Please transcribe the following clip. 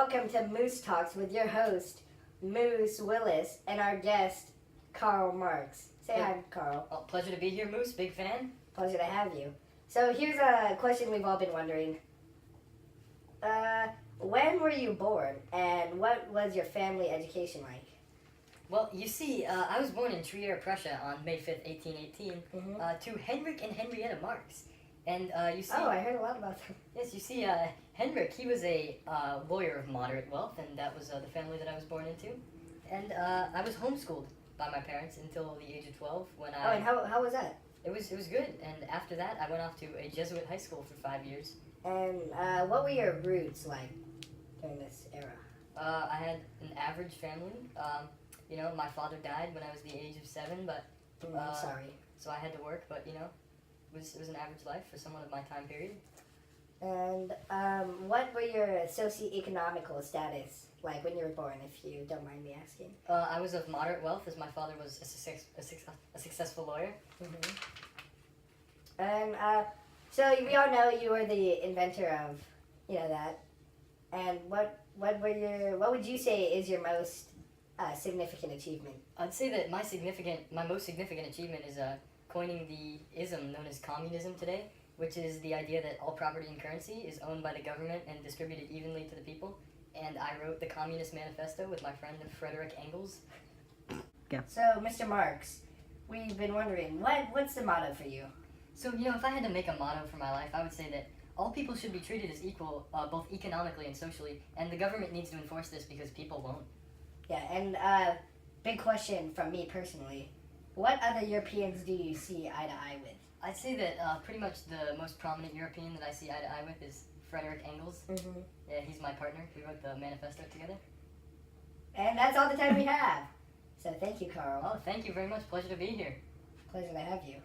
welcome to Moose Talks with your host, Moose Willis, and our guest, Karl Marx. Say hi, Karl. Oh, pleasure to be here, Moose. Big fan. Pleasure to have you. So here's a question we've all been wondering. When were you born, and what was your family education like? Well, you see, I was born in Trier, Prussia on May 5th, 1818, to Henrik and Henrietta Marx. And you see... Oh, I heard a lot about them. Yes, you see, Henrik, he was a lawyer of moderate wealth, and that was the family that I was born into. And I was homeschooled by my parents until the age of 12 when I... Oh, and how was that? It was good, and after that, I went off to a Jesuit high school for 5 years. And what were your roots like during this era? I had an average family. You know, my father died when I was the age of 7, but... I'm sorry. So I had to work, but, you know, it was an average life for someone of my time period. And what were your socioeconomical status like when you were born, if you don't mind me asking? I was of moderate wealth, as my father was a successful lawyer. And so we all know you were the inventor of, that. And what would you say is your most significant achievement? I'd say that my most significant achievement is coining the ism known as communism today, which is the idea that all property and currency is owned by the government and distributed evenly to the people. And I wrote the Communist Manifesto with my friend Frederick Engels. Yeah. So, Mr. Marx, we've been wondering, what's the motto for you? So, if I had to make a motto for my life, I would say that all people should be treated as equal, both economically and socially, and the government needs to enforce this because people won't. Yeah, and big question from me personally. What other Europeans do you see eye to eye with? I'd say that pretty much the most prominent European that I see eye to eye with is Frederick Engels. Yeah, he's my partner. We wrote the manifesto together. And that's all the time we have. So thank you, Karl. Oh, thank you very much. Pleasure to be here. Pleasure to have you.